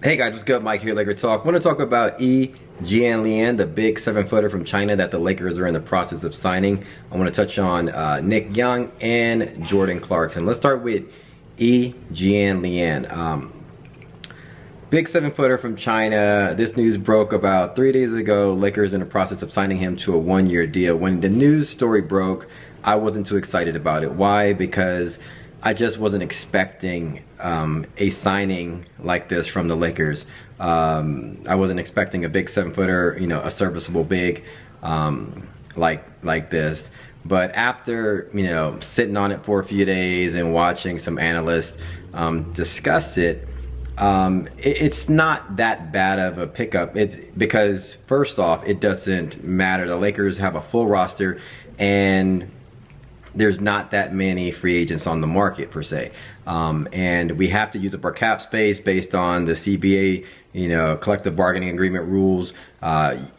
Hey guys, what's good? Mike here, Laker Talk. I want to talk about Yi Jianlian, the big 7-footer from China that the Lakers are in the process of signing. I want to touch on Nick Young and Jordan Clarkson. Let's start with Yi Jianlian. Big 7-footer from China. This news broke about 3 days ago. Lakers in the process of signing him to a 1-year deal. When the news story broke, I wasn't too excited about it. Why? Because I just wasn't expecting a signing like this from the Lakers. I wasn't expecting a big 7-footer, you know, a serviceable big like this. But after, you know, sitting on it for a few days and watching some analysts discuss it, it's not that bad of a pickup. It's because first off, it doesn't matter. The Lakers have a full roster and there's not that many free agents on the market per se, and we have to use up our cap space based on the CBA, you know, collective bargaining agreement rules.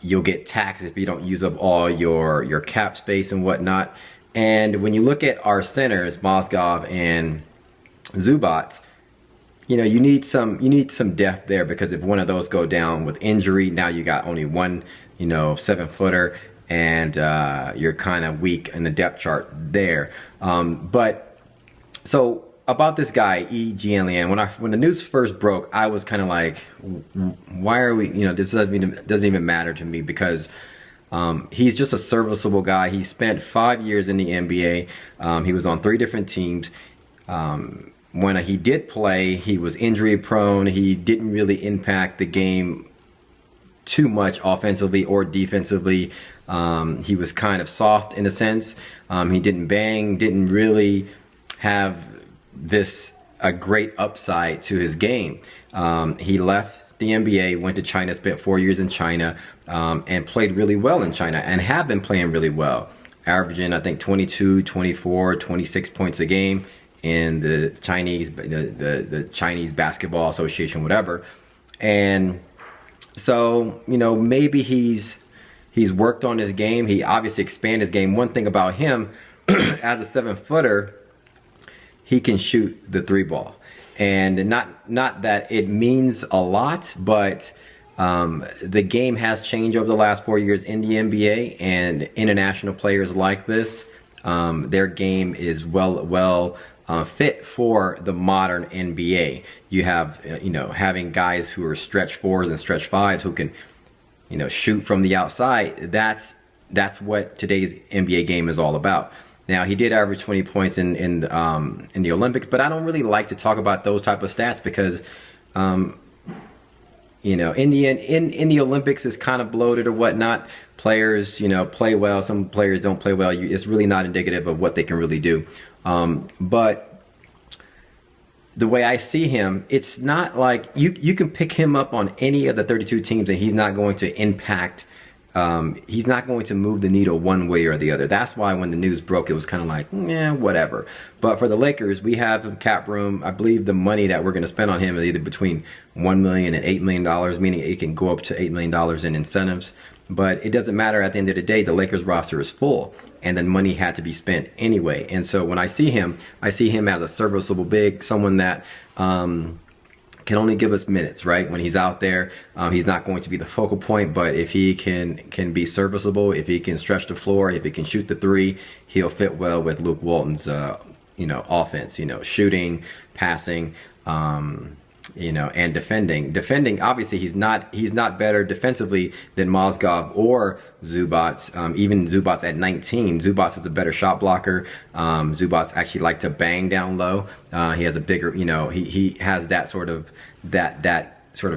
You'll get taxed if you don't use up all your cap space and whatnot. And when you look at our centers, Mozgov and Zubac, you know, you need some depth there, because if one of those go down with injury, now you got only one, you know, 7-footer. And you're kind of weak in the depth chart there. But so about this guy, Yi Jianlian, when the news first broke, I was kind of like, why are we, you know, this doesn't even matter to me, because he's just a serviceable guy. He spent 5 years in the NBA. He was on 3 different teams. When he did play, he was injury prone. He didn't really impact the game too much offensively or defensively. He was kind of soft in a sense. He didn't bang, didn't really have a great upside to his game. He left the NBA, went to China, spent 4 years in China, and played really well in China, and have been playing really well, averaging I think 22, 24, 26 points a game in the Chinese Basketball Association, whatever. And so, you know, maybe he's worked on his game. He obviously expanded his game. One thing about him, as a 7-footer, he can shoot the 3-ball. And not that it means a lot, but the game has changed over the last 4 years in the NBA, and international players like this, their game is well fit for the modern NBA. You have, you know, having guys who are stretch 4s and stretch 5s who can, you know, shoot from the outside. That's what today's NBA game is all about. Now, he did average 20 points in the Olympics, but I don't really like to talk about those type of stats, because you know, in the Olympics is kind of bloated or whatnot. Players, you know, play well. Some players don't play well. It's really not indicative of what they can really do. But the way I see him, it's not like you can pick him up on any of the 32 teams and he's not going to impact, he's not going to move the needle one way or the other. That's why when the news broke, it was kind of like, yeah, whatever. But for the Lakers, we have cap room. I believe the money that we're going to spend on him is either between $1 million and $8 million, meaning it can go up to $8 million in incentives. But it doesn't matter. At the end of the day, the Lakers roster is full, and then money had to be spent anyway. And so when I see him as a serviceable big, someone that can only give us minutes, right? When he's out there, he's not going to be the focal point, but if he can be serviceable, if he can stretch the floor, if he can shoot the 3, he'll fit well with Luke Walton's you know, offense, you know, shooting, passing, you know, and defending. Obviously, he's not better defensively than Mozgov or Zubac. Even Zubac at 19, Zubac is a better shot blocker. Zubac actually likes to bang down low. He has a bigger, you know, he has that sort of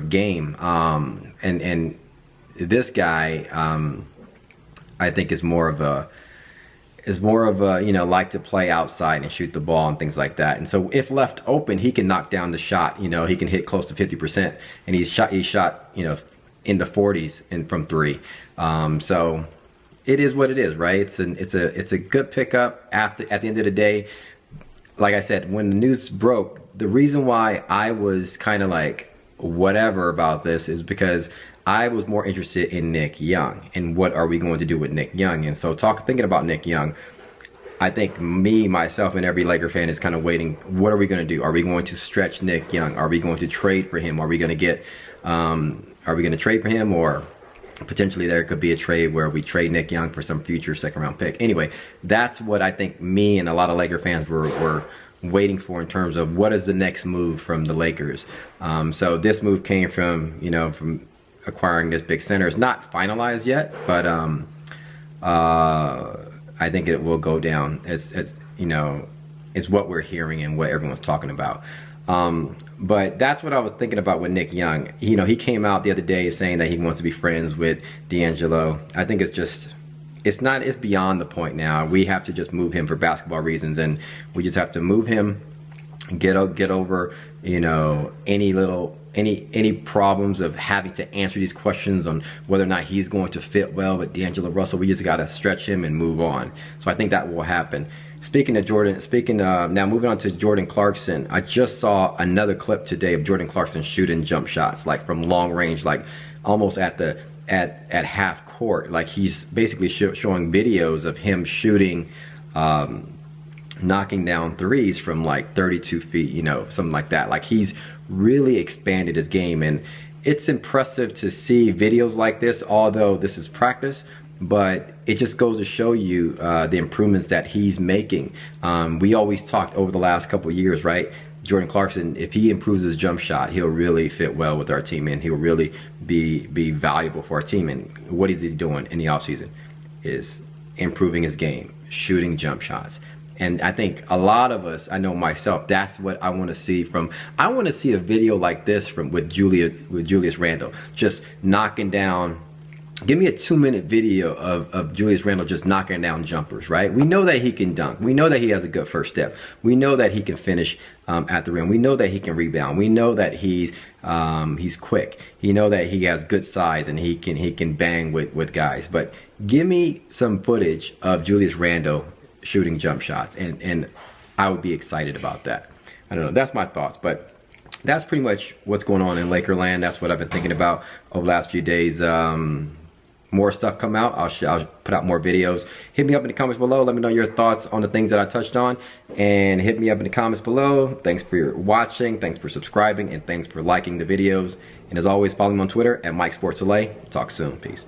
game. And this guy, I think is more of a, you know, like to play outside and shoot the ball and things like that. And so if left open, he can knock down the shot. You know, he can hit close to 50%, and he shot, you know, in the 40s and from 3. So it is what it is, right? It's a good pickup. At the end of the day, like I said, when the news broke, the reason why I was kind of like whatever about this is because I was more interested in Nick Young and what are we going to do with Nick Young. And so thinking about Nick Young, I think myself, and every Laker fan is kind of waiting. What are we going to do? Are we going to stretch Nick Young? Are we going to trade for him? Are we going to get? Are we going to trade for him, or potentially there could be a trade where we trade Nick Young for some future second-round pick? Anyway, that's what I think me and a lot of Laker fans were waiting for in terms of what is the next move from the Lakers. So this move came from, you know, from acquiring this big center. It's not finalized yet, but I think it will go down. It's you know, it's what we're hearing and what everyone's talking about. But that's what I was thinking about with Nick Young. You know, he came out the other day saying that he wants to be friends with D'Angelo. I think it's just, it's beyond the point now. We have to just move him for basketball reasons, and we just have to move him, get over, you know, any problems of having to answer these questions on whether or not he's going to fit well with D'Angelo Russell. We just got to stretch him and move on. So I think that will happen. Speaking of Jordan, now moving on to Jordan Clarkson, I just saw another clip today of Jordan Clarkson shooting jump shots, like from long range, like almost at half court. Like he's basically showing videos of him shooting, knocking down threes from like 32 feet, you know, something like that. Like he's really expanded his game, and it's impressive to see videos like this, although this is practice. But it just goes to show you the improvements that he's making. We always talked over the last couple of years, right? Jordan Clarkson, if he improves his jump shot, he'll really fit well with our team, and he'll really be valuable for our team. And what is he doing in the offseason? Is improving his game, shooting jump shots. And I think a lot of us, I know myself, that's what I want to see from. I want to see a video like this with Julius Randle, just knocking down. Give me a 2-minute video of Julius Randle just knocking down jumpers, right? We know that he can dunk. We know that he has a good first step. We know that he can finish at the rim. We know that he can rebound. We know that he's quick. You know that he has good size, and he can bang with guys. But give me some footage of Julius Randle shooting jump shots, and I would be excited about that. I don't know. That's my thoughts, but that's pretty much what's going on in Lakerland. That's what I've been thinking about over the last few days. More stuff come out, I'll put out more videos. Hit me up in the comments below. Let me know your thoughts on the things that I touched on, and hit me up in the comments below. Thanks for watching, thanks for subscribing, and thanks for liking the videos. And as always, follow me on Twitter at MikeSportsLA. Talk soon. Peace.